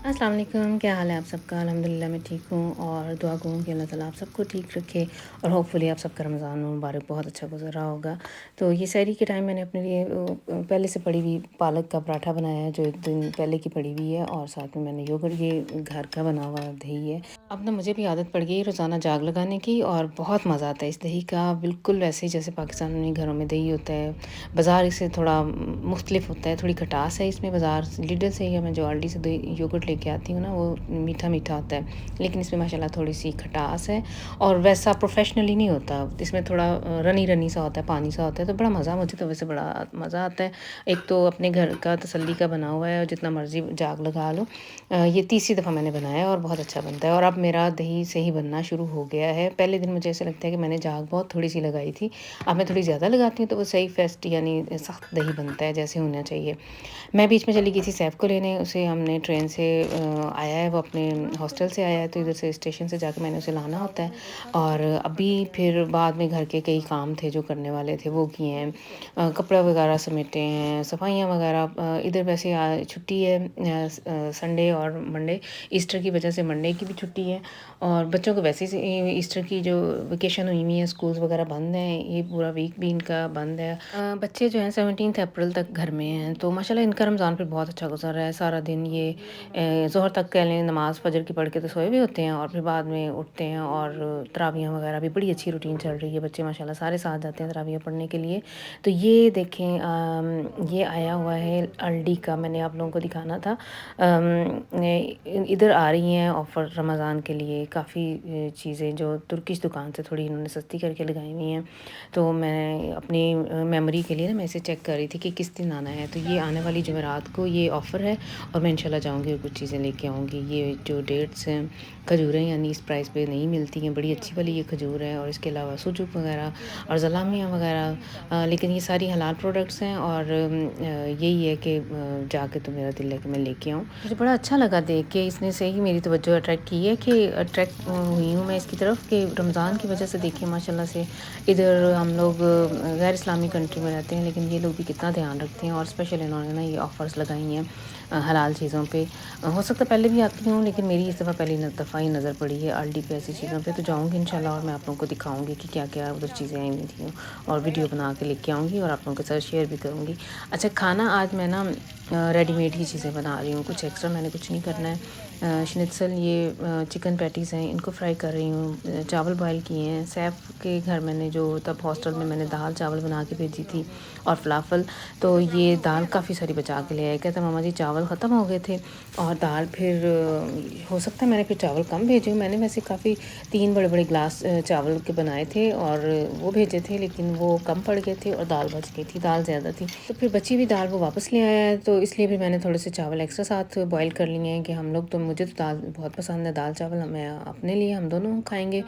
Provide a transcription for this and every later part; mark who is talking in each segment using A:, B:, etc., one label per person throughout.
A: अस्सलाम वालेकुम, क्या हाल है आप सबका? अल्हम्दुलिल्लाह मैं ठीक हूँ और दुआ करूँ कि अल्लाह ताला आप सबको ठीक रखे और होपफुली आप सबका रमज़ान मुबारक बहुत अच्छा गुज़र रहा होगा। तो ये सहरी के टाइम मैंने अपने लिए पहले से पड़ी हुई पालक का पराठा बनाया है, जो 1 दिन पहले की पड़ी हुई है, और साथ में मैंने योगर्ट, ये घर का बना हुआ दही है। अब ना मुझे भी आदत पड़ गई है रोज़ाना जाग लगाने की, और बहुत मज़ा आता है इस दही का, बिल्कुल वैसे ही जैसे पाकिस्तान में घरों में दही होता है। बाज़ार से थोड़ा मुख्तलिफ होता है, थोड़ी खटास है इसमें। बाज़ार से लिडल से या मैं जो आल्डी से दही योगर्ट लेके आती हूँ ना, वो मीठा मीठा होता है, लेकिन इसमें माशाल्लाह थोड़ी सी खटास है और वैसा प्रोफेशनली नहीं होता। इसमें थोड़ा रनी रनी सा होता है, पानी सा होता है, तो बड़ा मज़ा, मुझे तो वैसे बड़ा मज़ा आता है। एक तो अपने घर का तसल्ली का बना हुआ है और जितना मर्ज़ी जाग लगा लो। ये तीसरी दफ़ा मैंने बनाया है और बहुत अच्छा बनता है, और अब मेरा दही सही बनना शुरू हो गया है। पहले दिन मुझे ऐसा लगता है कि मैंने जाग बहुत थोड़ी सी लगाई थी, अब मैं थोड़ी ज़्यादा लगाती हूँ तो वो सही फेस्ट यानी सख्त दही बनता है जैसे होना चाहिए। मैं बीच में चली गई थी सैफ को लेने, उसे हमने ट्रेन से आया है, वो अपने हॉस्टल से आया है, तो इधर से स्टेशन से जाके मैंने उसे लाना होता है। और अभी फिर बाद में घर के कई काम थे जो करने वाले थे, वो किए हैं। कपड़ा वगैरह समेटे हैं, सफाइयाँ वगैरह। इधर वैसे छुट्टी है, संडे और मंडे, ईस्टर की वजह से मंडे की भी छुट्टी है, और बच्चों को वैसे ही ईस्टर की जो वेकेशन हुई हुई है, स्कूल्स वगैरह बंद हैं, ये पूरा वीक भी इनका बंद है। बच्चे जो हैं 17 अप्रैल तक घर में हैं, तो माशाल्लाह इनका रमज़ान फिर बहुत अच्छा गुजर रहा है। सारा दिन ये ज़ोहर तक कह लें, नमाज़ फ़जर की पढ़ के तो सोए हुए होते हैं, और फिर बाद में उठते हैं, और तरावियाँ वगैरह भी बड़ी अच्छी रूटीन चल रही है। बच्चे माशाल्लाह सारे साथ जाते हैं तरावियाँ पढ़ने के लिए। तो ये देखें, ये आया हुआ है अल्डी का, मैंने आप लोगों को दिखाना था। इधर आ रही हैं ऑफ़र रमज़ान के लिए काफ़ी चीज़ें, जो तुर्किश दुकान से थोड़ी इन्होंने सस्ती करके लगाई हुई हैं। तो मैं अपनी मेमोरी के लिए ना, मैं इसे चेक कर रही थी कि किस दिन आना है। तो ये आने वाली जुमेरात को ये ऑफ़र है, और मैं इंशाल्लाह जाऊँगी और कुछ चीज़ें लेके आऊँगी। ये जो डेट्स हैं, खजूरें यानी इस प्राइस पे नहीं मिलती हैं, बड़ी अच्छी वाली ये खजूर है, और इसके अलावा सुजुक वगैरह और ज़लामियाँ वगैरह। लेकिन ये सारी हलाल प्रोडक्ट्स हैं, और यही है कि जाके तो मेरा दिल है कि मैं लेके आऊँ। मुझे बड़ा अच्छा लगा देख के, इसने से ही मेरी तवज्जो अट्रैक्ट की है कि अट्रैक्ट हुई हूँ मैं इसकी तरफ, कि रमज़ान की वजह से देखिए माशाल्लाह से इधर हम लोग गैर इस्लामी कंट्री में रहते हैं, लेकिन ये लोग भी कितना ध्यान रखते हैं, और स्पेशल इन्होंने ना ये ऑफ़र्स लगाई हैं हलाल चीज़ों पे। हो सकता है पहले भी आती हूँ, लेकिन मेरी इस दफ़ा पहली दफ़ा ही नज़र पड़ी है अल्डी पे ऐसी चीज़ों पे। तो जाऊँगी इंशाल्लाह, और मैं आप लोगों को दिखाऊँगी कि क्या-क्या उधर चीज़ें आई हुई थी, और वीडियो बना के लेके आऊँगी और आप लोगों के साथ शेयर भी करूँगी। अच्छा, खाना आज मैं ना रेडीमेड ही चीज़ें बना रही हूँ, कुछ एक्स्ट्रा मैंने कुछ नहीं करना है। शनित्ज़ल, ये चिकन पैटीज़ हैं, इनको फ्राई कर रही हूँ। चावल बॉयल किए हैं। सैफ के घर मैंने जो तब हॉस्टल में मैंने दाल चावल बना के भेजी थी, और फलाफल। तो ये दाल काफ़ी सारी बचा के ले आए, कहते मामा जी चावल ख़त्म हो गए थे, और दाल फिर हो सकता है मैंने फिर चावल कम भेजे। मैंने वैसे काफ़ी 3 बड़े-बड़े ग्लास चावल के बनाए थे, और वो भेजे थे, लेकिन वो कम पड़ गए थे और दाल बच गई थी, दाल ज़्यादा थी। तो फिर बची हुई दाल वो वापस ले आया है, तो इसलिए भी मैंने थोड़े से चावल एक्स्ट्रा साथ बॉयल कर लिए हैं, कि हम लोग तो, मुझे तो दाल बहुत पसंद है, दाल चावल मैं अपने लिए, हम दोनों खाएँगे,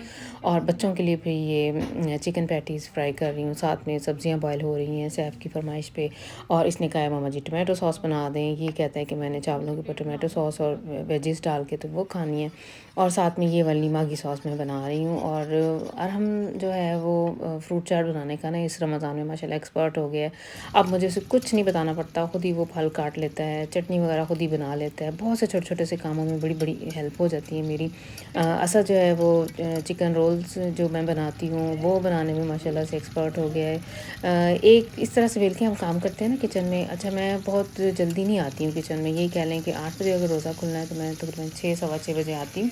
A: और बच्चों के लिए फिर ये चिकन पैटीज़ फ्राई कर रही हूँ, साथ में सब्जियाँ बॉयल हो रही हैं सैफ की फरमाइश पे। और इसने कहा है मामा जी टमाटो सॉस बना दें, ये कहता है कि मैंने चावलों के ऊपर टमाटो सॉस और वेजिस डाल के तो वो खानी है, और साथ में ये वाली मैगी सॉस मैं बना रही हूँ। और अरहम जो है वो फ्रूट चाट बनाने का ना इस रमज़ान में माशाल्लाह एक्सपर्ट हो गया है। अब मुझे उसे कुछ नहीं बताना पड़ता, खुद ही वो फल काट लेता है, चटनी वगैरह खुद ही बना लेता है। बहुत से छोटे-छोटे से कामों में बड़ी-बड़ी हेल्प हो जाती है मेरी। असद जो है वो चिकन रोल्स जो मैं बनाती हूँ, वो बनाने में माशाल्लाह से एक्सपर्ट हो गया है। एक इस तरह से मिलके हम काम करते हैं ना किचन में। अच्छा, मैं बहुत जल्दी नहीं आती हूँ किचन में, यही कह लें कि 8 बजे अगर रोज़ा खुलना है, तो मैं तकरीबन 6 सवा 6 बजे आती हूँ,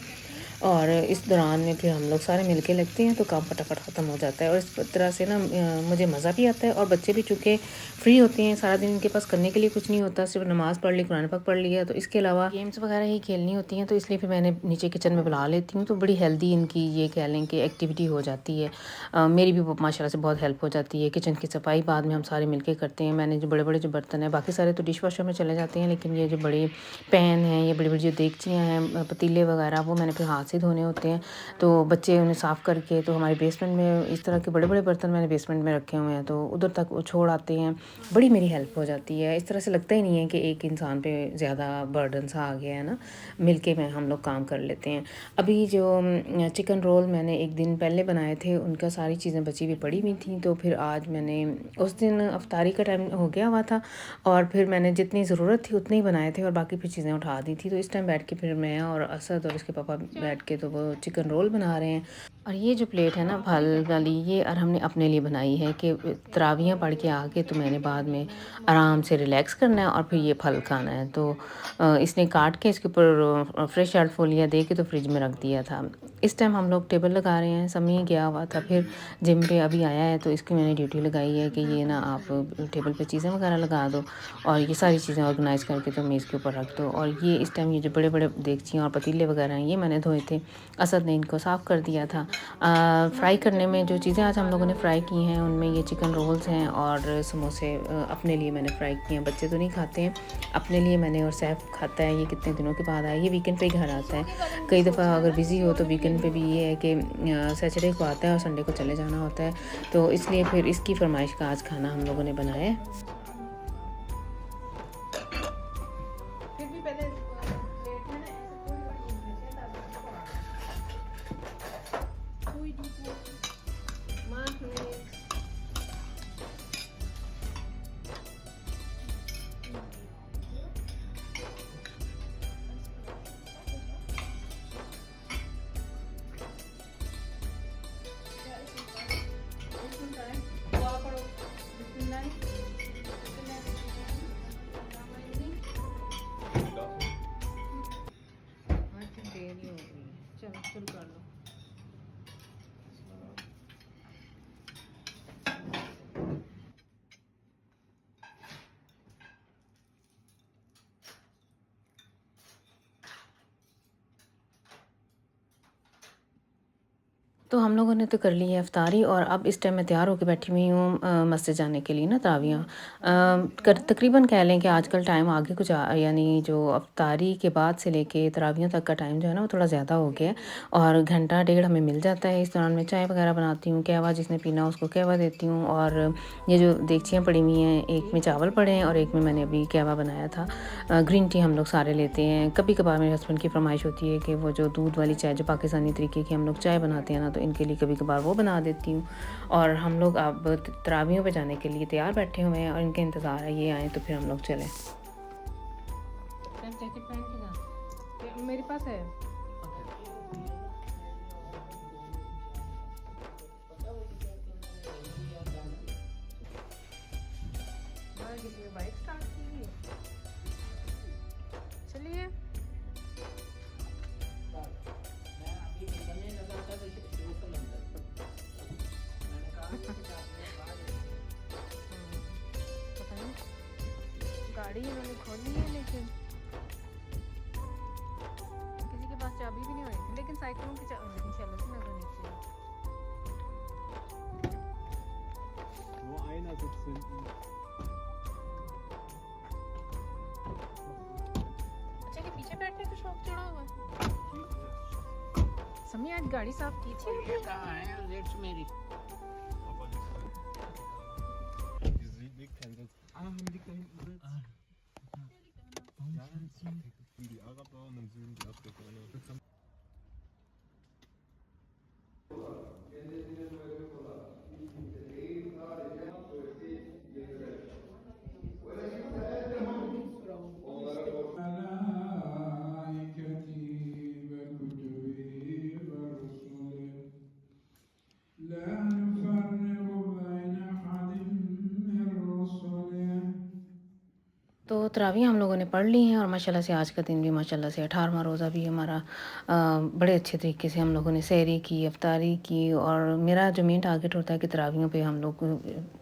A: और इस दौरान में फिर हम लोग सारे मिलके लगते हैं, तो काम फटाफट ख़त्म हो जाता है, और इस तरह से ना मुझे मज़ा भी आता है, और बच्चे भी चूँकि फ्री होते हैं, सारा दिन इनके पास करने के लिए कुछ नहीं होता, सिर्फ नमाज़ पढ़ ली, कुरान पाक पढ़ लिया, तो इसके अलावा गेम्स वगैरह ही खेलनी होती हैं, तो इसलिए फिर मैंने नीचे किचन में बुला लेती हूँ, तो बड़ी हेल्दी इनकी ये कह लें कि एक्टिविटी हो जाती है। मेरी भी माशाल्लाह से बहुत हेल्प हो जाती है। किचन की सफाई बाद में हम सारे मिलके करते हैं। मैंने जो बड़े-बड़े जो बर्तन हैं, बाकी सारे तो डिश वॉशर में चले जाते हैं, लेकिन ये जो बड़े पैन हैं, ये बड़ी-बड़ी जो देगचियाँ हैं, पतीले वगैरह, वो मैंने फिर हाथ से धोने होते हैं, तो बच्चे उन्हें साफ़ करके, तो हमारे बेसमेंट में इस तरह के बड़े-बड़े बर्तन मैंने बेसमेंट में रखे हुए हैं, तो उधर तक वो छोड़ आते हैं। बड़ी मेरी हेल्प हो जाती है। इस तरह से लगता ही नहीं है कि एक इंसान पे ज़्यादा बर्डन सा आ गया है ना, मिलके में हम लोग काम कर लेते हैं। अभी जो चिकन रोल मैंने एक दिन पहले बनाए थे, उनका सारी चीज़ें बची हुई पड़ी हुई थी, तो फिर आज मैंने, उस दिन इफ्तारी का टाइम हो गया हुआ था और फिर मैंने जितनी ज़रूरत थी उतने ही बनाए थे और बाकी फिर चीज़ें उठा दी थी। तो इस टाइम बैठ के फिर मैं और असद और इसके पापा बैठ के तो वो चिकन रोल बना रहे हैं। और ये जो प्लेट है ना फल वाली, ये और हमने अपने लिए बनाई है कि तरावियाँ पढ़ के आके तो मैंने बाद में आराम से रिलैक्स करना है और फिर ये फल खाना है। तो इसने काट के इसके ऊपर फ्रेश फोलिया दे के तो फ्रिज में रख दिया था। इस टाइम हम लोग टेबल लगा रहे हैं। समी गया हुआ था फिर जिम पे, अभी आया है, तो इसकी मैंने ड्यूटी लगाई है कि ये ना आप टेबल पे चीज़ें वगैरह लगा दो और ये सारी चीज़ें ऑर्गेनाइज़ करके तो मेज़ के ऊपर रख दो। और ये इस टाइम ये जो बड़े बड़े देगचियाँ और पतीले वगैरह हैं, ये मैंने धोए थे, असद ने इनको साफ़ कर दिया था। फ्राई करने में जो चीज़ें आज हम लोगों ने फ्राई की हैं, उनमें ये चिकन रोल्स हैं और समोसे अपने लिए मैंने फ्राई किए हैं। बच्चे तो नहीं खाते हैं, अपने लिए मैंने, और सैफ खाता है। ये कितने दिनों के बाद आया, ये वीकेंड पे ही घर आता है। कई दफ़ा अगर बिज़ी हो तो वीकेंड पे भी ये है कि सैटरडे को आता है और संडे को चले जाना होता है, तो इसलिए फिर इसकी फरमाइश का आज खाना हम लोगों ने बनाया है। चलो शुरू कर लो। तो हम लोगों ने तो कर ली है इफ्तारी और अब इस टाइम मैं तैयार होकर बैठी हुई हूँ मस्जिद जाने के लिए ना, तरावियाँ तकरीबन कह लें कि आजकल टाइम आगे कुछ यानी जो इफ्तारी के बाद से लेके तरावियों तक का टाइम जो है ना, वो थोड़ा ज़्यादा हो गया है और घंटा डेढ़ हमें मिल जाता है। इस दौरान मैं चाय वगैरह बनाती हूँ, कहवा जिसने पीना उसको कहवा देती हूँ। और ये जो देगचियाँ पड़ी हुई हैं, एक में चावल पड़े हैं और एक में मैंने अभी कहवा बनाया था। ग्रीन टी हम लोग सारे लेते हैं। कभी कभार मेरे हस्बैंड की फरमाइश होती है कि वो जो दूध वाली चाय, जो पाकिस्तानी तरीके की हम लोग चाय बनाते हैं ना, तो इनके लिए कभी कभार वो बना देती हूँ। और हम लोग अब तरावियों पे जाने के लिए तैयार बैठे हुए हैं और इनके इंतज़ार है ये आए तो फिर हम लोग चलें। जैकेट पहन के जा, मेरे पास है। किसी ने बाइक स्टार्ट की है, चलिए। गाड़ी इन्होंने खोली है लेकिन किसी के पास चाबी भी नहीं होगी, लेकिन साइकिलों की लेकिन चलो से नजर नीचे
B: nur einer sitzt hinten.
A: अच्छा कि पीछे बैठने का शौक चढ़ा हुआ है। समी आज गाड़ी साफ की थी।
B: कहाँ है लेट्स मेरी liegt kein Sitz. Liegt da hinten Sitz. Ja, die Araber und im Süden die Afrikaner.
A: तो तरावियाँ हम लोगों ने पढ़ ली हैं और माशाल्लाह से आज का दिन भी माशाल्लाह से 18वां रोज़ा भी हमारा बड़े अच्छे तरीके से हम लोगों ने सहरी की, इफ्तारी की। और मेरा जो मेन टारगेट होता है कि तरावियों पे हम लोग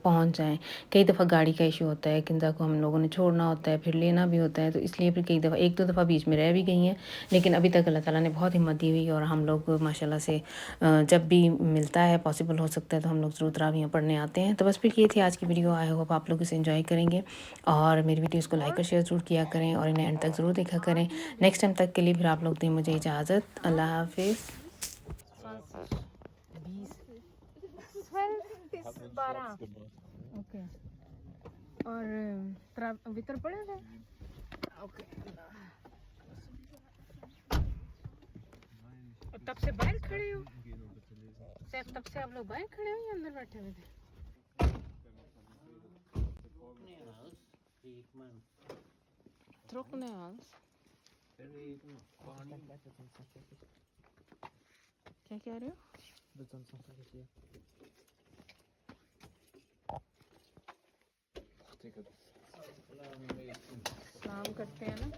A: पहुंच जाएं। कई दफ़ा गाड़ी का इशू होता है, किंजा को हम लोगों ने छोड़ना होता है, फिर लेना भी होता है, तो इसलिए फिर कई दफ़ा, एक दो दफ़ा बीच में रह भी गई हैं, लेकिन अभी तक अल्लाह ताला ने बहुत हिम्मत दी हुई और हम लोग माशाल्लाह से जब भी मिलता है, पॉसिबल हो सकता है, तो हम लोग ज़रूर तरावियाँ पढ़ने आते हैं। तो बस फिर ये थी आज की वीडियो। आई होप आप लोग इसे एंजॉय करेंगे और मेरी वीडियोज़ को को लाइक और शेयर ज़रूर किया करें और इन्हें एंड तक ज़रूर देखा करें। नेक्स्ट टाइम तक के लिए फिर आप लोग दें मुझे इजाज़त। अल्लाह हाफिज़।
C: 12
B: Hat man
C: 12
B: Shots gemacht.
C: Okay और वितर पड़े थे ओके और तब से बाहर खड़े हो
B: Gehen und bitte lesen.
C: Saif तब से आप लोग बाहर खड़े हो या अंदर बैठे हुए थे Trockene Hals क्या कह रहे हो सलाम करते हैं ना